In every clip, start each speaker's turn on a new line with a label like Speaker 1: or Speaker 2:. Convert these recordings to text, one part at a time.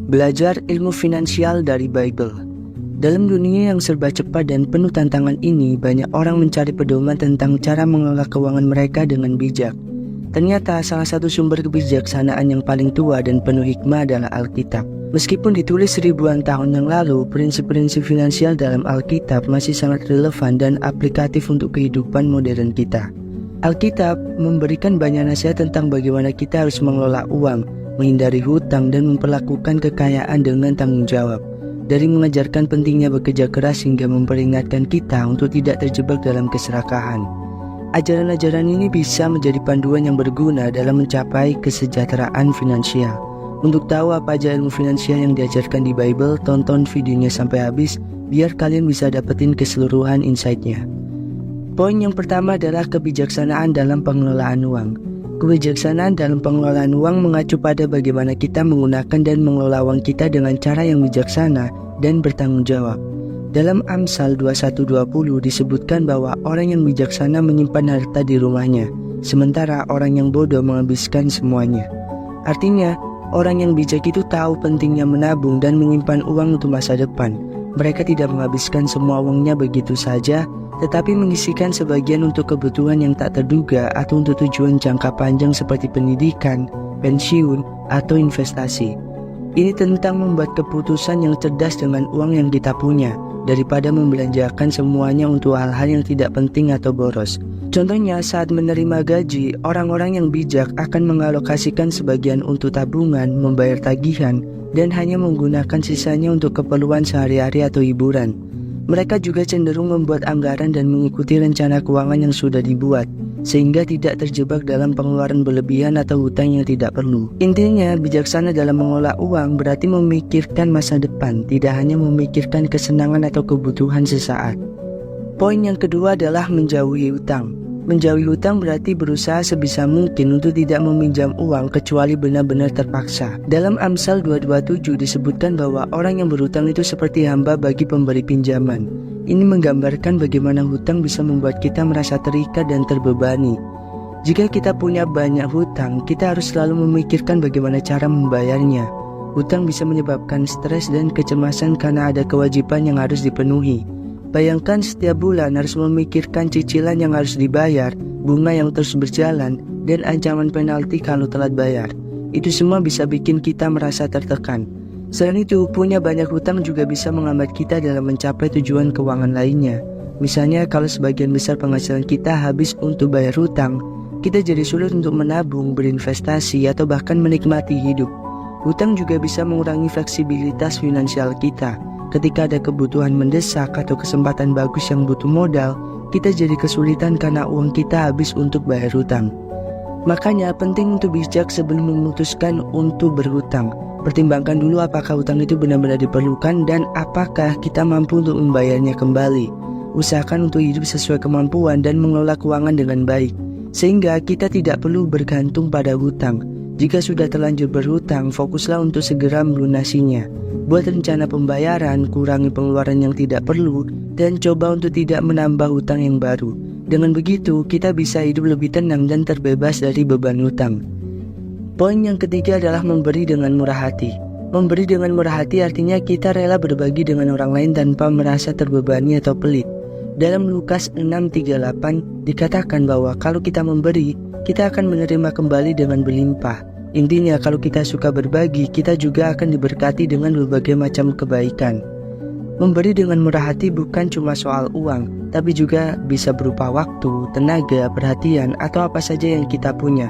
Speaker 1: Belajar ilmu finansial dari Bible. Dalam dunia yang serba cepat dan penuh tantangan ini, banyak orang mencari pedoman tentang cara mengelola keuangan mereka dengan bijak. Ternyata salah satu sumber kebijaksanaan yang paling tua dan penuh hikmah adalah Alkitab. Meskipun ditulis ribuan tahun yang lalu, prinsip-prinsip finansial dalam Alkitab masih sangat relevan dan aplikatif untuk kehidupan modern kita. Alkitab memberikan banyak nasihat tentang bagaimana kita harus mengelola uang, menghindari hutang, dan memperlakukan kekayaan dengan tanggung jawab. Dari mengajarkan pentingnya bekerja keras hingga memperingatkan kita untuk tidak terjebak dalam keserakahan. Ajaran-ajaran ini bisa menjadi panduan yang berguna dalam mencapai kesejahteraan finansial. Untuk tahu apa aja ilmu finansial yang diajarkan di Bible, tonton videonya sampai habis biar kalian bisa dapetin keseluruhan insight-nya. Poin yang pertama adalah kebijaksanaan dalam pengelolaan uang. Kebijaksanaan dalam pengelolaan uang mengacu pada bagaimana kita menggunakan dan mengelola uang kita dengan cara yang bijaksana dan bertanggung jawab. Dalam Amsal 21:20 disebutkan bahwa orang yang bijaksana menyimpan harta di rumahnya, sementara orang yang bodoh menghabiskan semuanya. Artinya, orang yang bijak itu tahu pentingnya menabung dan menyimpan uang untuk masa depan. Mereka tidak menghabiskan semua uangnya begitu saja, tetapi mengisikan sebagian untuk kebutuhan yang tak terduga atau untuk tujuan jangka panjang seperti pendidikan, pensiun, atau investasi. Ini tentang membuat keputusan yang cerdas dengan uang yang kita punya, daripada membelanjakan semuanya untuk hal-hal yang tidak penting atau boros. Contohnya, saat menerima gaji, orang-orang yang bijak akan mengalokasikan sebagian untuk tabungan, membayar tagihan, dan hanya menggunakan sisanya untuk keperluan sehari-hari atau hiburan. Mereka juga cenderung membuat anggaran dan mengikuti rencana keuangan yang sudah dibuat, sehingga tidak terjebak dalam pengeluaran berlebihan atau hutang yang tidak perlu. Intinya, bijaksana dalam mengelola uang berarti memikirkan masa depan, tidak hanya memikirkan kesenangan atau kebutuhan sesaat. Poin yang kedua adalah menjauhi hutang. Menjauhi hutang berarti berusaha sebisa mungkin untuk tidak meminjam uang kecuali benar-benar terpaksa. Dalam Amsal 2:27 disebutkan bahwa orang yang berhutang itu seperti hamba bagi pemberi pinjaman. Ini menggambarkan bagaimana hutang bisa membuat kita merasa terikat dan terbebani. Jika kita punya banyak hutang, kita harus selalu memikirkan bagaimana cara membayarnya. Hutang bisa menyebabkan stres dan kecemasan karena ada kewajiban yang harus dipenuhi. Bayangkan setiap bulan harus memikirkan cicilan yang harus dibayar, bunga yang terus berjalan, dan ancaman penalti kalau telat bayar. Itu semua bisa bikin kita merasa tertekan. Selain itu, punya banyak hutang juga bisa menghambat kita dalam mencapai tujuan keuangan lainnya. Misalnya, kalau sebagian besar penghasilan kita habis untuk bayar hutang, kita jadi sulit untuk menabung, berinvestasi, atau bahkan menikmati hidup. Hutang juga bisa mengurangi fleksibilitas finansial kita. Ketika ada kebutuhan mendesak atau kesempatan bagus yang butuh modal, kita jadi kesulitan karena uang kita habis untuk bayar hutang. Makanya penting untuk bijak sebelum memutuskan untuk berhutang. Pertimbangkan dulu apakah hutang itu benar-benar diperlukan dan apakah kita mampu untuk membayarnya kembali. Usahakan untuk hidup sesuai kemampuan dan mengelola keuangan dengan baik, sehingga kita tidak perlu bergantung pada hutang. Jika sudah terlanjur berhutang, fokuslah untuk segera melunasinya. Buat rencana pembayaran, kurangi pengeluaran yang tidak perlu, dan coba untuk tidak menambah hutang yang baru. Dengan begitu, kita bisa hidup lebih tenang dan terbebas dari beban hutang. Poin yang ketiga adalah memberi dengan murah hati. Memberi dengan murah hati artinya kita rela berbagi dengan orang lain tanpa merasa terbebani atau pelit. Dalam Lukas 6:38 dikatakan bahwa kalau kita memberi, kita akan menerima kembali dengan berlimpah. Intinya, kalau kita suka berbagi, kita juga akan diberkati dengan berbagai macam kebaikan. Memberi dengan murah hati bukan cuma soal uang, tapi juga bisa berupa waktu, tenaga, perhatian, atau apa saja yang kita punya.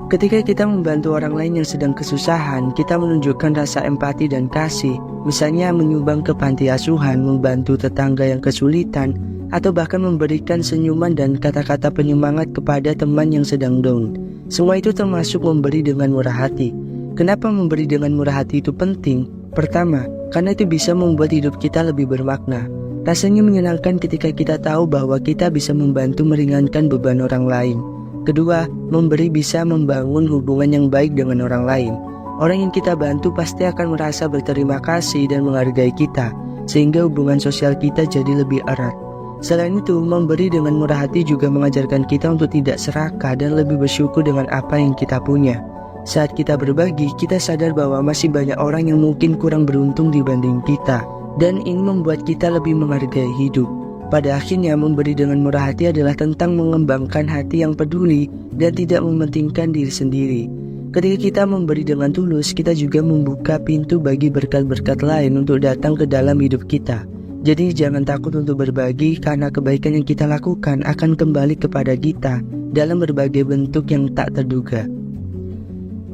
Speaker 1: Ketika kita membantu orang lain yang sedang kesusahan, kita menunjukkan rasa empati dan kasih, misalnya menyumbang ke panti asuhan, membantu tetangga yang kesulitan, atau bahkan memberikan senyuman dan kata-kata penyemangat kepada teman yang sedang down. Semua itu termasuk memberi dengan murah hati. Kenapa memberi dengan murah hati itu penting? Pertama, karena itu bisa membuat hidup kita lebih bermakna. Rasanya menyenangkan ketika kita tahu bahwa kita bisa membantu meringankan beban orang lain. Kedua, memberi bisa membangun hubungan yang baik dengan orang lain. Orang yang kita bantu pasti akan merasa berterima kasih dan menghargai kita, sehingga hubungan sosial kita jadi lebih erat. Selain itu, memberi dengan murah hati juga mengajarkan kita untuk tidak serakah dan lebih bersyukur dengan apa yang kita punya. Saat kita berbagi, kita sadar bahwa masih banyak orang yang mungkin kurang beruntung dibanding kita, dan ini membuat kita lebih menghargai hidup. Pada akhirnya, memberi dengan murah hati adalah tentang mengembangkan hati yang peduli dan tidak mementingkan diri sendiri. Ketika kita memberi dengan tulus, kita juga membuka pintu bagi berkat-berkat lain untuk datang ke dalam hidup kita. Jadi jangan takut untuk berbagi, karena kebaikan yang kita lakukan akan kembali kepada kita dalam berbagai bentuk yang tak terduga.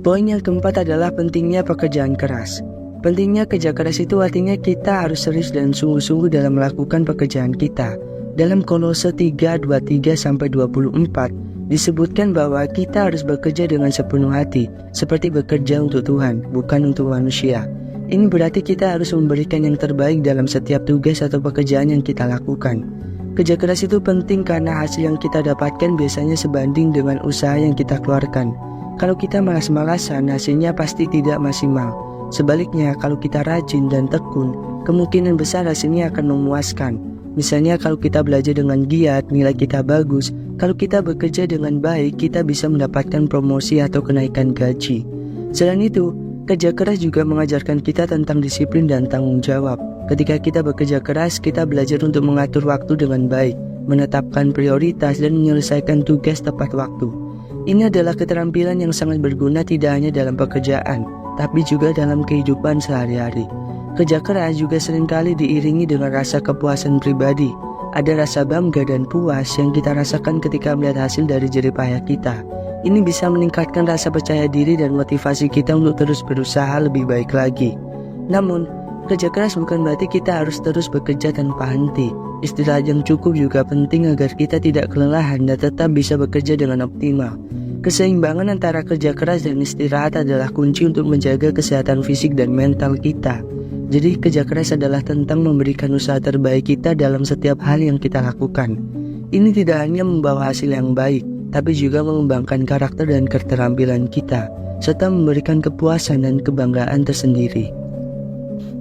Speaker 1: Poin yang keempat adalah pentingnya pekerjaan keras. Pentingnya kerja keras itu artinya kita harus serius dan sungguh-sungguh dalam melakukan pekerjaan kita. Dalam Kolose 3:23-24 disebutkan bahwa kita harus bekerja dengan sepenuh hati, seperti bekerja untuk Tuhan, bukan untuk manusia. Ini berarti kita harus memberikan yang terbaik dalam setiap tugas atau pekerjaan yang kita lakukan. Kerja keras itu penting karena hasil yang kita dapatkan biasanya sebanding dengan usaha yang kita keluarkan. Kalau kita malas-malasan, hasilnya pasti tidak maksimal. Sebaliknya, kalau kita rajin dan tekun, kemungkinan besar hasilnya akan memuaskan. Misalnya kalau kita belajar dengan giat, nilai kita bagus. Kalau kita bekerja dengan baik, kita bisa mendapatkan promosi atau kenaikan gaji. Selain itu, kerja keras juga mengajarkan kita tentang disiplin dan tanggung jawab. Ketika kita bekerja keras, kita belajar untuk mengatur waktu dengan baik, menetapkan prioritas, dan menyelesaikan tugas tepat waktu. Ini adalah keterampilan yang sangat berguna tidak hanya dalam pekerjaan, tapi juga dalam kehidupan sehari-hari. Kerja keras juga seringkali diiringi dengan rasa kepuasan pribadi. Ada rasa bangga dan puas yang kita rasakan ketika melihat hasil dari jerih payah kita. Ini bisa meningkatkan rasa percaya diri dan motivasi kita untuk terus berusaha lebih baik lagi. Namun, kerja keras bukan berarti kita harus terus bekerja tanpa henti. Istirahat yang cukup juga penting agar kita tidak kelelahan dan tetap bisa bekerja dengan optimal. Keseimbangan antara kerja keras dan istirahat adalah kunci untuk menjaga kesehatan fisik dan mental kita. Jadi kerja keras adalah tentang memberikan usaha terbaik kita dalam setiap hal yang kita lakukan. Ini tidak hanya membawa hasil yang baik, tapi juga mengembangkan karakter dan keterampilan kita, serta memberikan kepuasan dan kebanggaan tersendiri.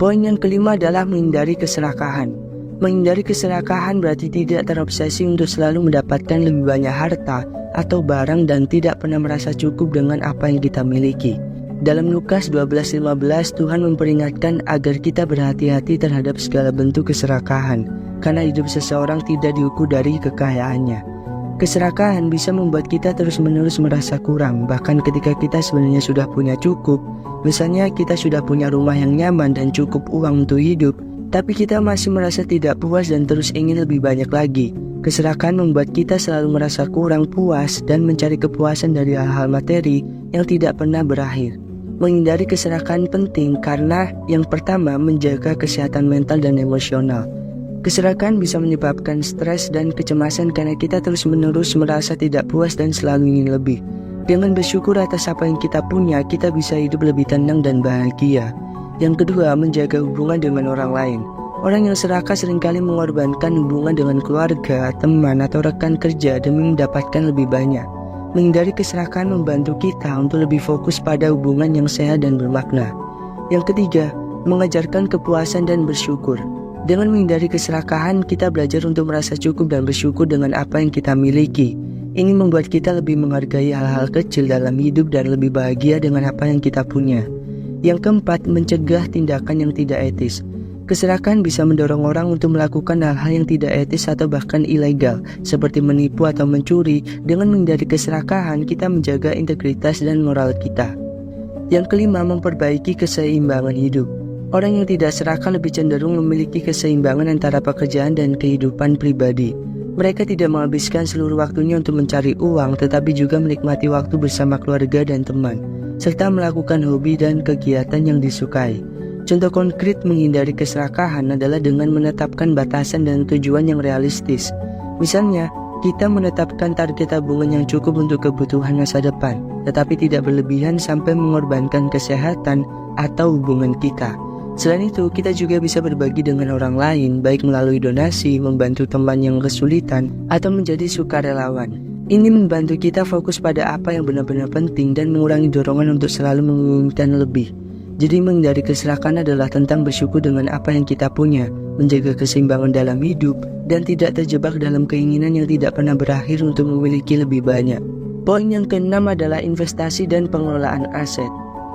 Speaker 1: Poin yang kelima adalah menghindari keserakahan. Menghindari keserakahan berarti tidak terobsesi untuk selalu mendapatkan lebih banyak harta atau barang dan tidak pernah merasa cukup dengan apa yang kita miliki. Dalam Lukas 12:15, Tuhan memperingatkan agar kita berhati-hati terhadap segala bentuk keserakahan, karena hidup seseorang tidak diukur dari kekayaannya. Keserakahan bisa membuat kita terus-menerus merasa kurang, bahkan ketika kita sebenarnya sudah punya cukup. Misalnya kita sudah punya rumah yang nyaman dan cukup uang untuk hidup, tapi kita masih merasa tidak puas dan terus ingin lebih banyak lagi. Keserakahan membuat kita selalu merasa kurang puas dan mencari kepuasan dari hal-hal materi yang tidak pernah berakhir. Menghindari keserakahan penting karena yang pertama, menjaga kesehatan mental dan emosional. Keserakahan bisa menyebabkan stres dan kecemasan karena kita terus-menerus merasa tidak puas dan selalu ingin lebih. Dengan bersyukur atas apa yang kita punya, kita bisa hidup lebih tenang dan bahagia. Yang kedua, menjaga hubungan dengan orang lain. Orang yang serakah seringkali mengorbankan hubungan dengan keluarga, teman, atau rekan kerja demi mendapatkan lebih banyak. Menghindari keserakahan membantu kita untuk lebih fokus pada hubungan yang sehat dan bermakna. Yang ketiga, mengajarkan kepuasan dan bersyukur. Dengan menghindari keserakahan, kita belajar untuk merasa cukup dan bersyukur dengan apa yang kita miliki. Ini membuat kita lebih menghargai hal-hal kecil dalam hidup dan lebih bahagia dengan apa yang kita punya. Yang keempat, mencegah tindakan yang tidak etis. Keserakahan bisa mendorong orang untuk melakukan hal-hal yang tidak etis atau bahkan ilegal, seperti menipu atau mencuri. Dengan menghindari keserakahan, kita menjaga integritas dan moral kita. Yang kelima, memperbaiki keseimbangan hidup. Orang yang tidak serakah lebih cenderung memiliki keseimbangan antara pekerjaan dan kehidupan pribadi. Mereka tidak menghabiskan seluruh waktunya untuk mencari uang, tetapi juga menikmati waktu bersama keluarga dan teman, serta melakukan hobi dan kegiatan yang disukai. Contoh konkret menghindari keserakahan adalah dengan menetapkan batasan dan tujuan yang realistis. Misalnya, kita menetapkan target tabungan yang cukup untuk kebutuhan masa depan, tetapi tidak berlebihan sampai mengorbankan kesehatan atau hubungan kita. Selain itu, kita juga bisa berbagi dengan orang lain, baik melalui donasi, membantu teman yang kesulitan, atau menjadi sukarelawan. Ini membantu kita fokus pada apa yang benar-benar penting dan mengurangi dorongan untuk selalu menginginkan lebih. Jadi menghindari keserakahan adalah tentang bersyukur dengan apa yang kita punya, menjaga keseimbangan dalam hidup, dan tidak terjebak dalam keinginan yang tidak pernah berakhir untuk memiliki lebih banyak. Poin yang keenam adalah investasi dan pengelolaan aset.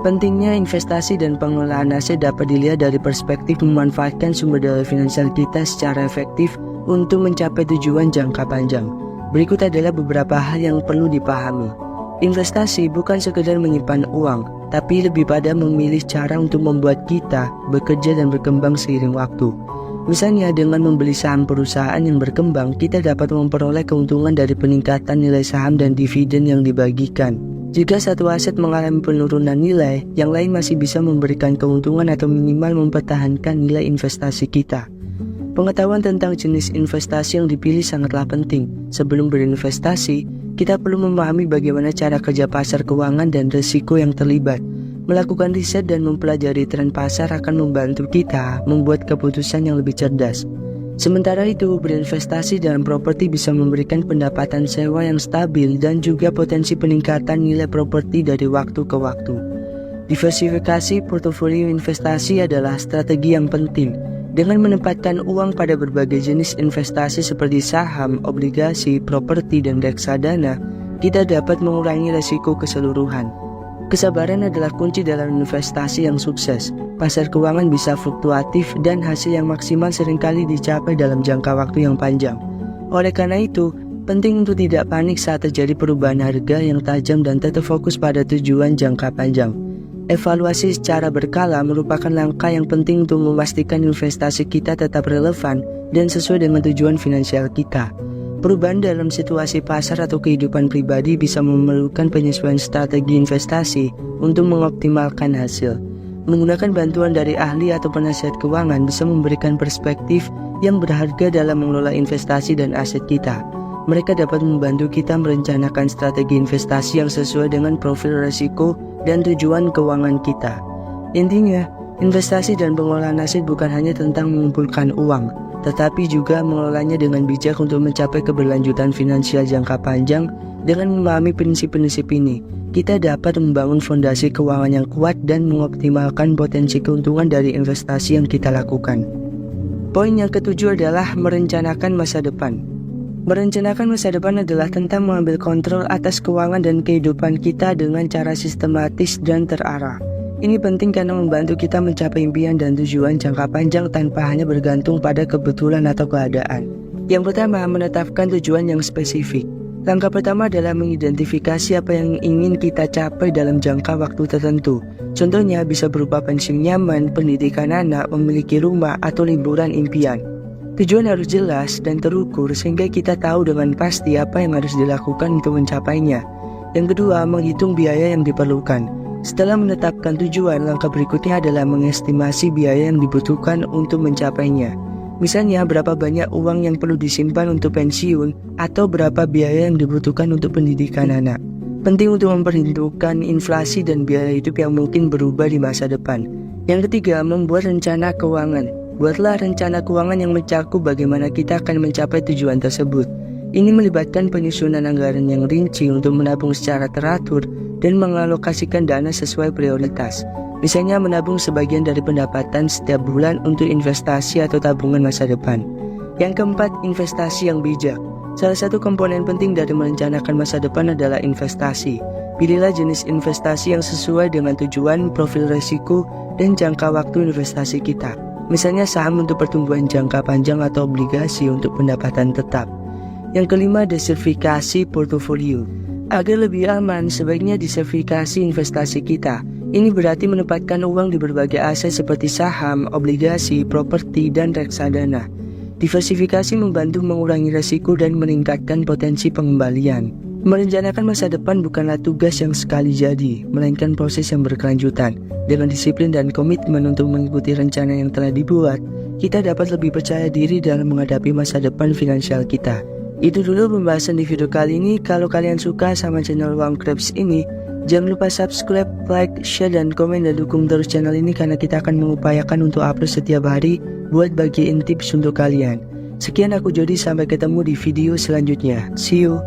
Speaker 1: Pentingnya investasi dan pengelolaan aset dapat dilihat dari perspektif memanfaatkan sumber daya finansial kita secara efektif untuk mencapai tujuan jangka panjang. Berikut adalah beberapa hal yang perlu dipahami. Investasi bukan sekedar menyimpan uang, tapi lebih pada memilih cara untuk membuat kita bekerja dan berkembang seiring waktu. Misalnya dengan membeli saham perusahaan yang berkembang, kita dapat memperoleh keuntungan dari peningkatan nilai saham dan dividen yang dibagikan. Jika satu aset mengalami penurunan nilai, yang lain masih bisa memberikan keuntungan atau minimal mempertahankan nilai investasi kita. Pengetahuan tentang jenis investasi yang dipilih sangatlah penting. Sebelum berinvestasi, kita perlu memahami bagaimana cara kerja pasar keuangan dan risiko yang terlibat. Melakukan riset dan mempelajari tren pasar akan membantu kita membuat keputusan yang lebih cerdas. Sementara itu, berinvestasi dalam properti bisa memberikan pendapatan sewa yang stabil dan juga potensi peningkatan nilai properti dari waktu ke waktu. Diversifikasi portofolio investasi adalah strategi yang penting. Dengan menempatkan uang pada berbagai jenis investasi seperti saham, obligasi, properti, dan reksadana, kita dapat mengurangi risiko keseluruhan. Kesabaran adalah kunci dalam investasi yang sukses. Pasar keuangan bisa fluktuatif dan hasil yang maksimal seringkali dicapai dalam jangka waktu yang panjang. Oleh karena itu, penting untuk tidak panik saat terjadi perubahan harga yang tajam dan tetap fokus pada tujuan jangka panjang. Evaluasi secara berkala merupakan langkah yang penting untuk memastikan investasi kita tetap relevan dan sesuai dengan tujuan finansial kita. Perubahan dalam situasi pasar atau kehidupan pribadi bisa memerlukan penyesuaian strategi investasi untuk mengoptimalkan hasil. Menggunakan bantuan dari ahli atau penasihat keuangan bisa memberikan perspektif yang berharga dalam mengelola investasi dan aset kita. Mereka dapat membantu kita merencanakan strategi investasi yang sesuai dengan profil risiko dan tujuan keuangan kita. Intinya, investasi dan pengelolaan aset bukan hanya tentang mengumpulkan uang, tetapi juga mengelolanya dengan bijak untuk mencapai keberlanjutan finansial jangka panjang. Dengan memahami prinsip-prinsip ini, kita dapat membangun fondasi keuangan yang kuat dan mengoptimalkan potensi keuntungan dari investasi yang kita lakukan. Poin yang ketujuh adalah merencanakan masa depan. Merencanakan masa depan adalah tentang mengambil kontrol atas keuangan dan kehidupan kita dengan cara sistematis dan terarah. Ini penting karena membantu kita mencapai impian dan tujuan jangka panjang tanpa hanya bergantung pada kebetulan atau keadaan. Yang pertama, menetapkan tujuan yang spesifik. Langkah pertama adalah mengidentifikasi apa yang ingin kita capai dalam jangka waktu tertentu. Contohnya bisa berupa pensiun nyaman, pendidikan anak, memiliki rumah, atau liburan impian. Tujuan harus jelas dan terukur sehingga kita tahu dengan pasti apa yang harus dilakukan untuk mencapainya. Yang kedua, menghitung biaya yang diperlukan. Setelah menetapkan tujuan, langkah berikutnya adalah mengestimasi biaya yang dibutuhkan untuk mencapainya. Misalnya, berapa banyak uang yang perlu disimpan untuk pensiun atau berapa biaya yang dibutuhkan untuk pendidikan anak. Penting untuk memperhitungkan inflasi dan biaya hidup yang mungkin berubah di masa depan. Yang ketiga, membuat rencana keuangan. Buatlah rencana keuangan yang mencakup bagaimana kita akan mencapai tujuan tersebut. Ini melibatkan penyusunan anggaran yang rinci untuk menabung secara teratur dan mengalokasikan dana sesuai prioritas. Misalnya menabung sebagian dari pendapatan setiap bulan untuk investasi atau tabungan masa depan. Yang keempat, investasi yang bijak. Salah satu komponen penting dari merencanakan masa depan adalah investasi. Pilihlah jenis investasi yang sesuai dengan tujuan, profil risiko, dan jangka waktu investasi kita. Misalnya saham untuk pertumbuhan jangka panjang atau obligasi untuk pendapatan tetap. Yang kelima, diversifikasi portofolio. Agar lebih aman, sebaiknya diversifikasi investasi kita. Ini berarti menempatkan uang di berbagai aset seperti saham, obligasi, properti, dan reksadana. Diversifikasi membantu mengurangi risiko dan meningkatkan potensi pengembalian. Merencanakan masa depan bukanlah tugas yang sekali jadi, melainkan proses yang berkelanjutan. Dengan disiplin dan komitmen untuk mengikuti rencana yang telah dibuat, kita dapat lebih percaya diri dalam menghadapi masa depan finansial kita. Itu dulu pembahasan di video kali ini. Kalau kalian suka sama channel Uang Krebs ini, jangan lupa subscribe, like, share, dan komen, dan dukung terus channel ini karena kita akan mengupayakan untuk upload setiap hari buat bagiin tips untuk kalian. Sekian aku Jody, sampai ketemu di video selanjutnya. See you.